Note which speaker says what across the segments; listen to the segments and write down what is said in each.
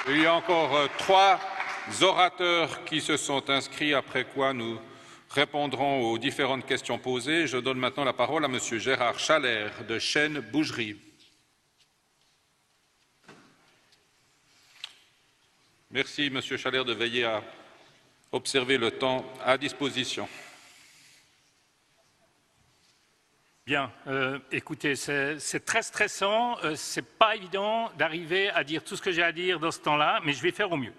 Speaker 1: Il y a encore 3 orateurs qui se sont inscrits, après quoi nous répondrons aux différentes questions posées. Je donne maintenant la parole à Monsieur Gérard Chalère de Chêne-Bougerie. Merci, Monsieur Chalère, de veiller à observer le temps à disposition.
Speaker 2: Bien, écoutez, c'est très stressant, c'est pas évident d'arriver à dire tout ce que j'ai à dire dans ce temps-là, mais je vais faire au mieux.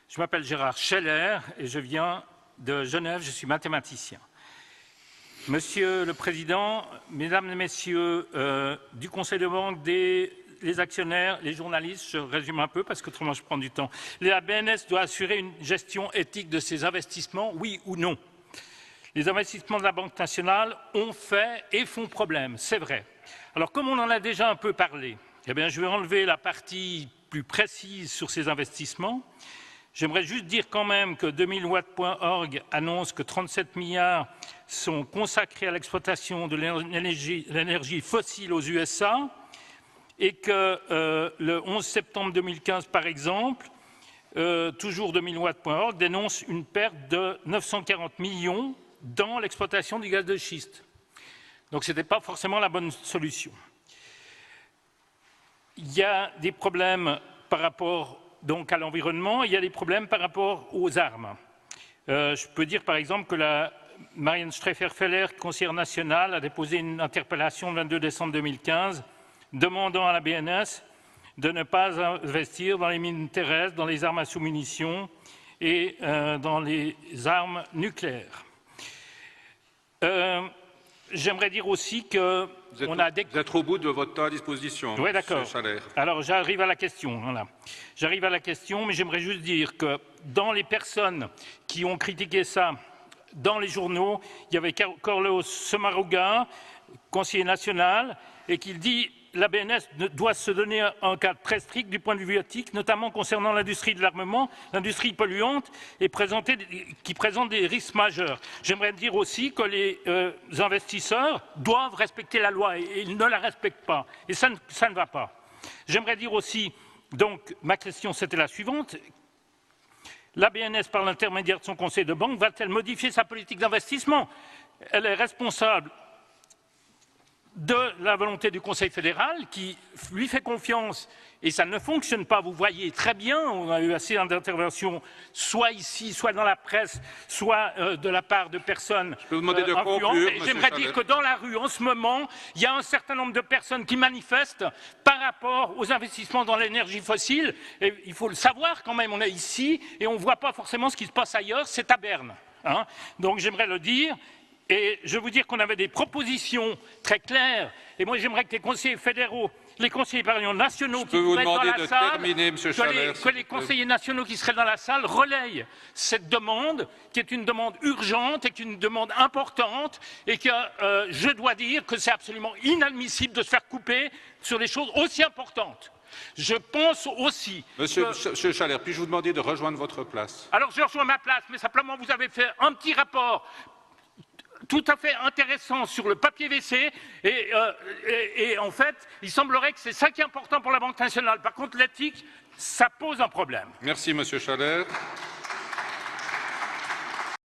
Speaker 2: Je m'appelle Gérard Scheller et je viens de Genève, je suis mathématicien. Monsieur le Président, Mesdames et Messieurs du Conseil de banque, les actionnaires, les journalistes, je résume un peu parce qu'autrement je prends du temps. La BNS doit assurer une gestion éthique de ses investissements, oui ou non? Les investissements de la Banque nationale ont fait et font problème, c'est vrai. Alors, comme on en a déjà un peu parlé, eh bien, je vais enlever la partie plus précise sur ces investissements. J'aimerais juste dire quand même que 2000watts.org annonce que 37 milliards sont consacrés à l'exploitation de l'énergie fossile aux USA et que le 11 septembre 2015, par exemple, toujours 2000watts.org dénonce une perte de 940 millions dans l'exploitation du gaz de schiste. Donc ce n'était pas forcément la bonne solution. Il y a des problèmes par rapport donc, à l'environnement, il y a des problèmes par rapport aux armes. Je peux dire par exemple que la Marianne Streffer-Feller, conseillère nationale, a déposé une interpellation le 22 décembre 2015 demandant à la BNS de ne pas investir dans les mines terrestres, dans les armes à sous-munitions et dans les armes nucléaires. J'aimerais dire aussi que...
Speaker 1: Vous êtes au bout de votre temps à disposition.
Speaker 2: Oui, d'accord.
Speaker 1: Chalère.
Speaker 2: Alors, j'arrive à la question. Voilà. J'arrive à la question, mais j'aimerais juste dire que dans les personnes qui ont critiqué ça dans les journaux, il y avait Carlos Semaruga, conseiller national, et qui dit la BNS doit se donner un cadre très strict du point de vue éthique, notamment concernant l'industrie de l'armement, l'industrie polluante, et qui présente des risques majeurs. J'aimerais dire aussi que les investisseurs doivent respecter la loi et ils ne la respectent pas. Et ça ne va pas. J'aimerais dire aussi, donc, ma question c'était la suivante. La BNS, par l'intermédiaire de son conseil de banque, va-t-elle modifier sa politique d'investissement? Elle est responsable de la volonté du Conseil fédéral qui lui fait confiance et ça ne fonctionne pas. Vous voyez très bien, on a eu assez d'interventions, soit ici, soit dans la presse, soit de la part de personnes
Speaker 1: Je peux vous demander de conclure,
Speaker 2: j'aimerais dire que dans la rue, en ce moment, il y a un certain nombre de personnes qui manifestent par rapport aux investissements dans l'énergie fossile. Et il faut le savoir quand même, on est ici et on ne voit pas forcément ce qui se passe ailleurs, c'est à Berne. Hein. Donc j'aimerais le dire. Et je veux vous dire qu'on avait des propositions très claires. Et moi, j'aimerais que les conseillers fédéraux, les conseillers nationaux qui seraient dans la salle, que les conseillers nationaux qui seraient dans la salle relayent cette demande, qui est une demande urgente et qui est une demande importante, et que je dois dire que c'est absolument inadmissible de se faire couper sur des choses aussi importantes. Je pense aussi...
Speaker 1: Monsieur Chalère, puis-je vous demander de rejoindre votre place?
Speaker 2: Alors, je rejoins ma place, mais simplement, vous avez fait un petit rapport tout à fait intéressant sur le papier WC et en fait, il semblerait que c'est ça qui est important pour la Banque nationale. Par contre, l'éthique, ça pose un problème.
Speaker 1: Merci, Monsieur Chalère.